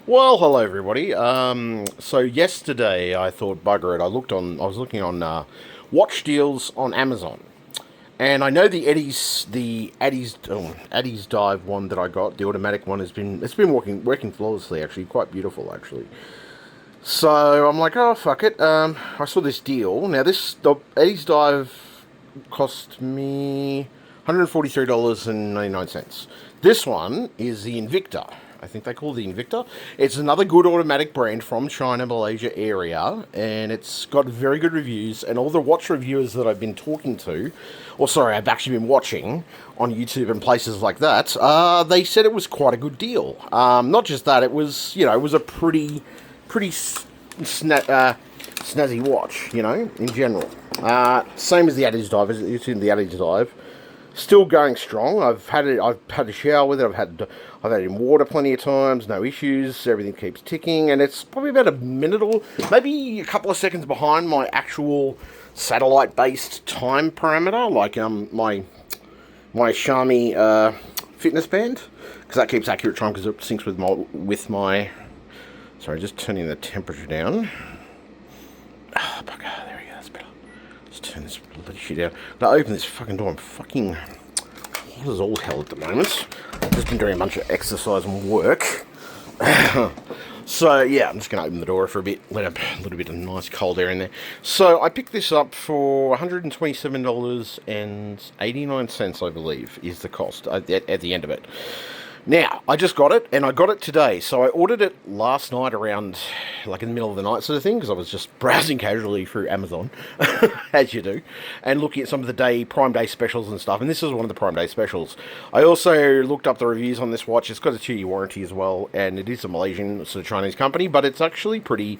Well, hello everybody. So yesterday I thought, bugger it. I was looking on watch deals on Amazon, and I know the Eddie's Dive one that I got, the automatic one, it's been working flawlessly. Actually, quite beautiful actually. So I'm like, oh fuck it. I saw this deal. Now the Eddie's Dive cost me $143.99. This one is the Invicta. I think they call it the Invicta. It's another good automatic brand from China, Malaysia area, and it's got very good reviews. And all the watch reviewers that I've been talking to, or sorry, I've actually been watching on YouTube and places like that, they said it was quite a good deal. Not just that, it was a pretty snazzy watch, in general. Same as the Adage Dive, as it's in the Adage Dive. Still going strong. I've had it. I've had a shower with it. I've had it in water plenty of times. No issues. Everything keeps ticking, and it's probably about a minute or maybe a couple of seconds behind my actual satellite-based time parameter, like my Xiaomi fitness band, because that keeps accurate time because it syncs with my. Sorry, just turning the temperature down. Ah, oh, bugger. There we go. That's better. Let's turn this bloody shit down. Now open this fucking door. I'm fucking. What is all hell at the moment? I've just been doing a bunch of exercise and work. So yeah, I'm just going to open the door for a bit, let a little bit of nice cold air in there. So I picked this up for $127.89, I believe, is the cost at the end of it. Now, I just got it, and I got it today. So I ordered it last night around, like in the middle of the night sort of thing, because I was just browsing casually through Amazon, as you do, and looking at some of the Prime Day specials and stuff. And this is one of the Prime Day specials. I also looked up the reviews on this watch. It's got a 2-year warranty as well, and it is a Malaysian sort of Chinese company, but it's actually pretty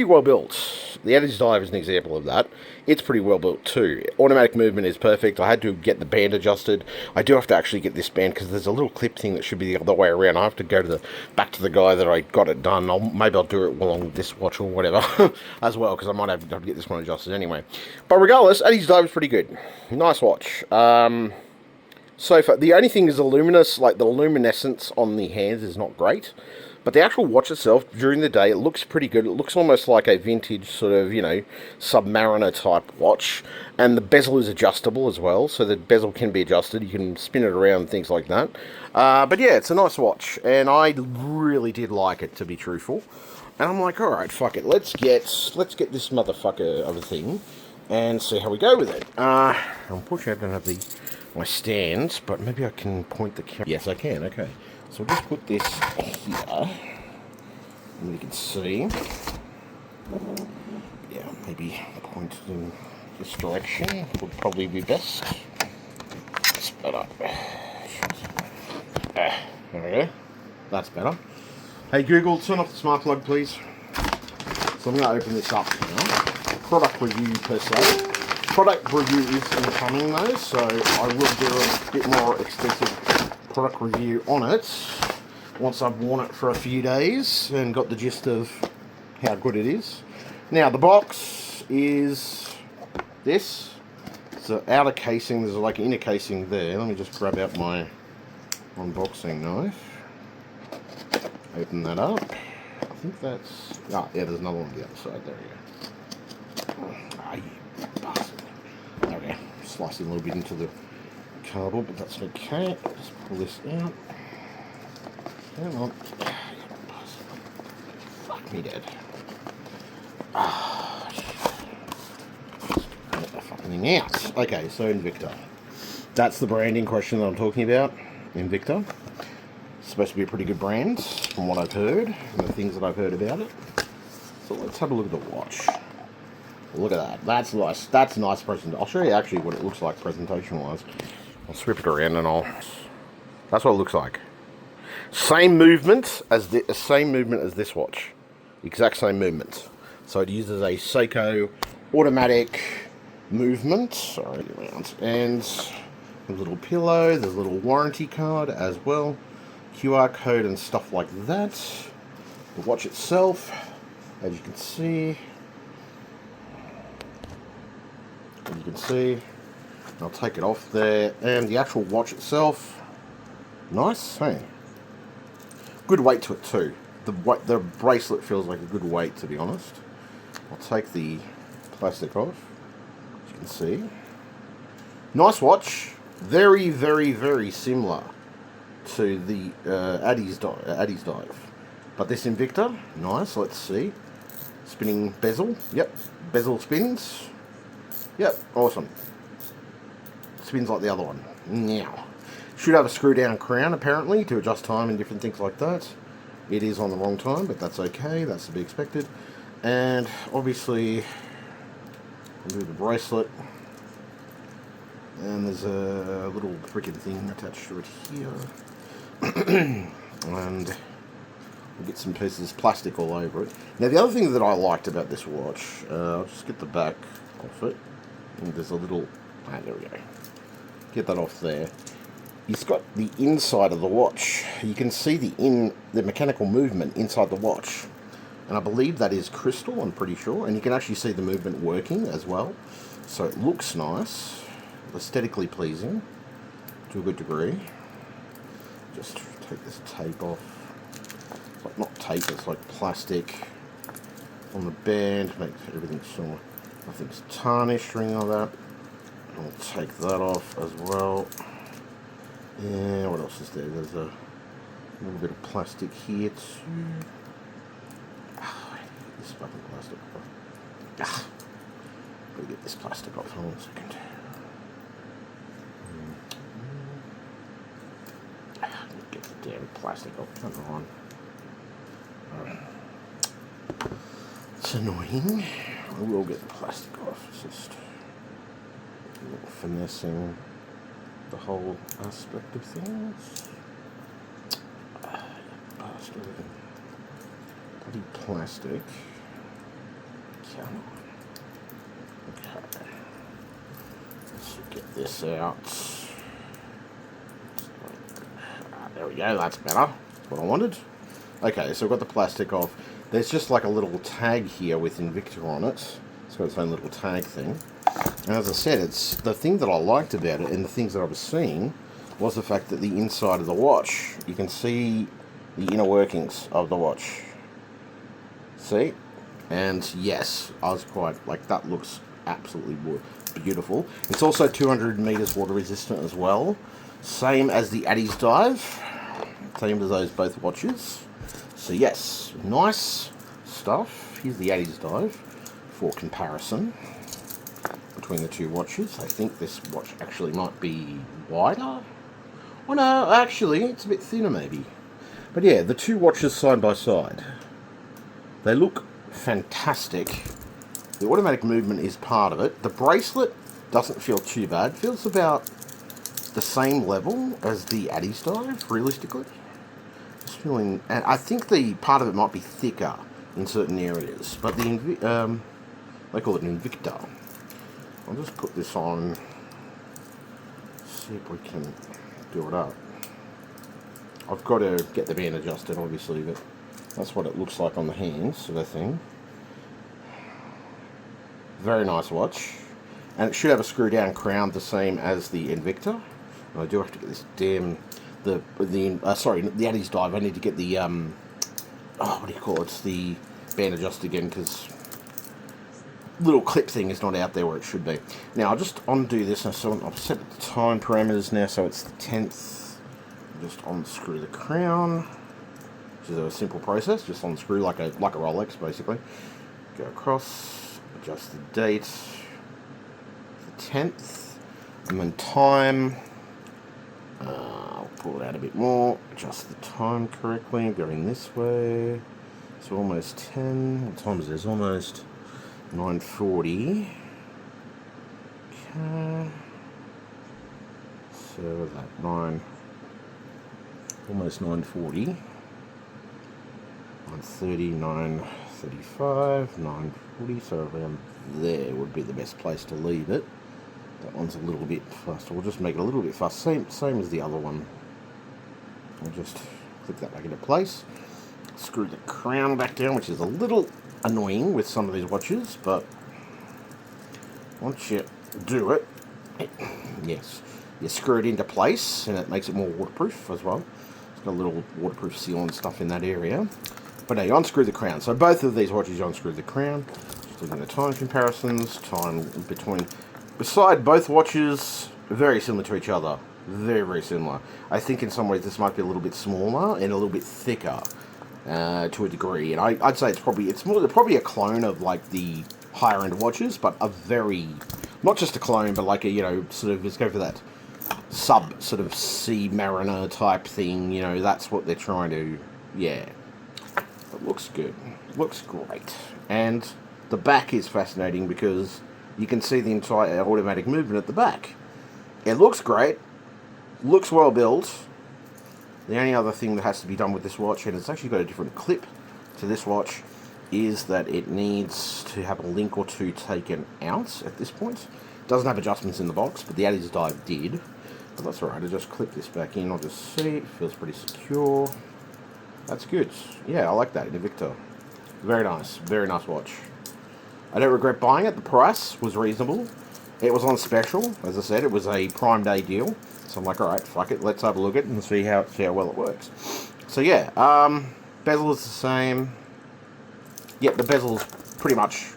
well built. The Adage Dive is an example of that. It's pretty well built too. Automatic movement is perfect. I had to get the band adjusted. I do have to actually get this band because there's a little clip thing that should be the other way around. I have to go back to the guy that I got it done. Maybe I'll do it along this watch or whatever as well, because I might have to get this one adjusted anyway. But regardless, Adage Dive is pretty good. Nice watch. So far, the only thing is the luminescence on the hands is not great. But the actual watch itself, during the day, it looks pretty good. It looks almost like a vintage sort of, Submariner type watch. And the bezel is adjustable as well, so the bezel can be adjusted. You can spin it around, things like that. But yeah, it's a nice watch, and I really did like it, to be truthful. And I'm like, all right, fuck it, let's get this motherfucker of a thing, and see how we go with it. Unfortunately, I don't have my stand, but maybe I can point the camera. Yes, I can. Okay. So I'll just put this here, and you can see. Yeah, maybe point in this direction would probably be best. That's better. There we go. That's better. Hey Google, turn off the smart plug, please. So I'm going to open this up now. Product review per se. Product review is incoming though, so I will do a bit more extensive product review on it once I've worn it for a few days and got the gist of how good it is. Now the box is this. It's an outer casing. There's like an inner casing there. Let me just grab out my unboxing knife. Open that up. I think that's... Oh, yeah, there's another one on the other side. There we go. Ah, you bastard. There we go. Slicing a little bit into the cardboard, but that's okay. Just pull this out. Hang on. Fuck me dead. Get the fucking thing out. Okay, so Invicta. That's the brand in question that I'm talking about. Invicta. It's supposed to be a pretty good brand, from what I've heard, and the things that I've heard about it. So let's have a look at the watch. Look at that. That's nice. That's a nice presentation. I'll show you actually what it looks like presentation-wise. I'll swip it around and that's what it looks like. Same movement as this watch. Exact same movement. So it uses a Seiko automatic movement. Sorry, around. And a little pillow. There's a little warranty card as well. QR code and stuff like that. The watch itself, as you can see. I'll take it off there, and the actual watch itself, nice, hey, good weight to it too. the bracelet feels like a good weight, to be honest. I'll take the plastic off, as you can see. Nice watch. Very, very, very similar to the Addies Dive. But this Invicta, nice, let's see. Spinning bezel, yep. Bezel spins. Yep, awesome. Spins like the other one. Now, should have a screw down crown apparently to adjust time and different things like that. It is on the wrong time, but that's okay, that's to be expected. And obviously, I'll do the bracelet. And there's a little freaking thing attached to it here. And we'll get some pieces of plastic all over it. Now, the other thing that I liked about this watch, I'll just get the back off it. And there's a little, there we go. Get that off there. It's got the inside of the watch. You can see the mechanical movement inside the watch. And I believe that is crystal, I'm pretty sure. And you can actually see the movement working as well. So it looks nice. Aesthetically pleasing to a good degree. Just take this tape off. It's like not tape, it's like plastic on the band, makes everything sure nothing's tarnished or anything like that. I'll take that off as well. And what else is there? There's a little bit of plastic here too. This fucking plastic off. Gotta get this plastic off. Hold on a second. Get the damn plastic off. Come on. It's annoying. I will get the plastic off. It's just a little finessing the whole aspect of things. Bastard. Bloody plastic. Come on. Okay. Let's get this out. There we go, that's better. That's what I wanted. Okay, so I've got the plastic off. There's just like a little tag here with Invicta on it. It's got its own little tag thing. And as I said, it's the thing that I liked about it and the things that I was seeing was the fact that the inside of the watch, you can see the inner workings of the watch. See? And yes, I was quite, like, that looks absolutely beautiful. It's also 200 meters water resistant as well. Same as the Addies Dive. Same as those both watches. So yes, nice stuff. Here's the Addies Dive for comparison between the two watches. I think this watch actually might be wider. Oh no, actually, it's a bit thinner maybe. But yeah, the two watches side by side. They look fantastic. The automatic movement is part of it. The bracelet doesn't feel too bad. It feels about the same level as the Addies Dive, realistically. Just feeling, and I think the part of it might be thicker in certain areas, but the they call it an Invicta. I'll just put this on, see if we can do it up. I've got to get the band adjusted, obviously, but that's what it looks like on the hands of the thing. Very nice watch, and it should have a screw down crown the same as the Invicta. I do have to get this damn sorry, the Addies Dive. I need to get the what do you call it? It's the band adjusted again because little clip thing is not out there where it should be. Now I'll just undo this. So I've set the time parameters now, so it's the 10th. Just unscrew the crown, which is a simple process. Just unscrew like a Rolex, basically. Go across, adjust the date, the 10th, and then time. I'll pull it out a bit more, adjust the time correctly, going this way. So almost 10. What time is this? Almost 9:40. Okay. So that 9, almost 9:40. 9:30, 9:35, 9:40. So around there would be the best place to leave it. That one's a little bit faster. We'll just make it a little bit faster. Same as the other one. I'll just click that back into place. Screw the crown back down, which is a little annoying with some of these watches, but once you do it, yes, you screw it into place, and it makes it more waterproof as well. It's got a little waterproof seal and stuff in that area. But no, you unscrew the crown. So both of these watches, you unscrew the crown. Just looking at the time comparisons, time between. Beside both watches, very similar to each other. Very, very similar. I think in some ways this might be a little bit smaller and a little bit thicker to a degree. And I'd say it's probably a clone of like the higher end watches, but a very, not just a clone, but like a, you know, sort of, let's go for that sub sort of Sea Mariner type thing. You know, that's what they're trying to, yeah. It looks good. Looks great. And the back is fascinating because you can see the entire automatic movement at the back. It looks great. Looks well built. The only other thing that has to be done with this watch, and it's actually got a different clip to this watch, is that it needs to have a link or two taken out at this point. It doesn't have adjustments in the box, but the Addies Dive did. But that's alright, I'll just clip this back in, I'll just see, it feels pretty secure. That's good. Yeah, I like that, Invicta. Very nice watch. I don't regret buying it, the price was reasonable. It was on special, as I said, it was a Prime Day deal. So I'm like, alright, fuck it, let's have a look at it and see how well it works. So yeah, bezel is the same. Yep, the bezel's pretty much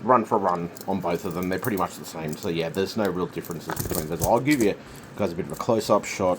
run for run on both of them. They're pretty much the same. So yeah, there's no real differences between the bezel. I'll give you guys a bit of a close-up shot.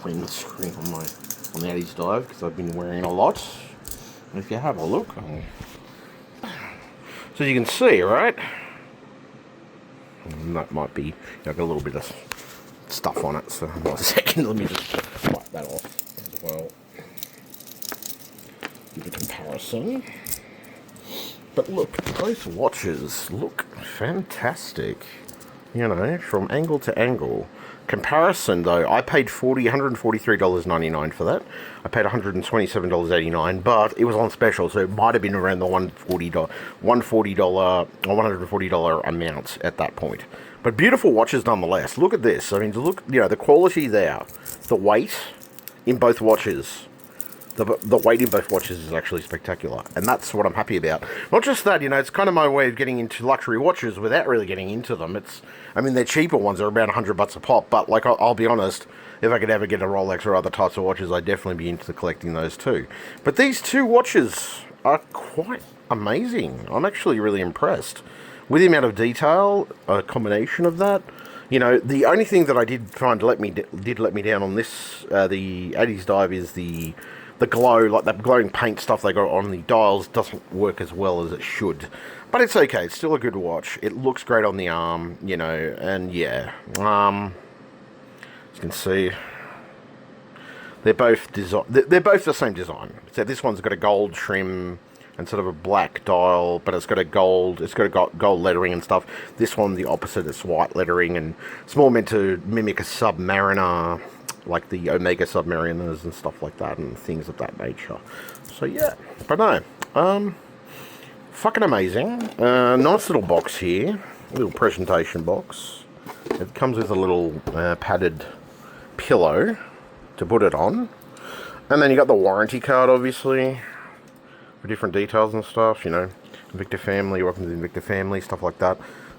Clean the screen on the Addies Dive because I've been wearing a lot. And if you have a look, so you can see, right? And that might be, got a little bit of stuff on it, so 1 second, let me just wipe that off as well. Give a comparison. But look, both watches look fantastic, you know, from angle to angle. Comparison though, I paid $143.99 for that. I paid $127.89, but it was on special, so it might have been around the $140 or $140 amount at that point. But beautiful watches nonetheless. Look at this. I mean, look, you know, the quality there, the weight in both watches. The weight in both watches is actually spectacular, and that's what I'm happy about. Not just that, you know, it's kind of my way of getting into luxury watches without really getting into them. I mean, they're cheaper ones are about $100 a pop, but like I'll be honest, if I could ever get a Rolex or other types of watches, I'd definitely be into collecting those too. But these two watches are quite amazing. I'm actually really impressed with the amount of detail, a combination of that. You know, the only thing that I did find let me down on this, the Addies Dive, is the glow, like that glowing paint stuff they got on the dials doesn't work as well as it should. But it's okay, it's still a good watch. It looks great on the arm, you know, and yeah. As you can see, they're both the same design. So this one's got a gold trim and sort of a black dial, but it's got gold lettering and stuff. This one, the opposite, it's white lettering, and it's more meant to mimic a Submariner, like the Omega Submariners and stuff like that, and things of that nature. So yeah, but no, fucking amazing. Nice little box here, little presentation box. It comes with a little padded pillow to put it on, and then you got the warranty card, obviously, for different details and stuff. You know, Invicta family, welcome to the Invicta family, stuff like that.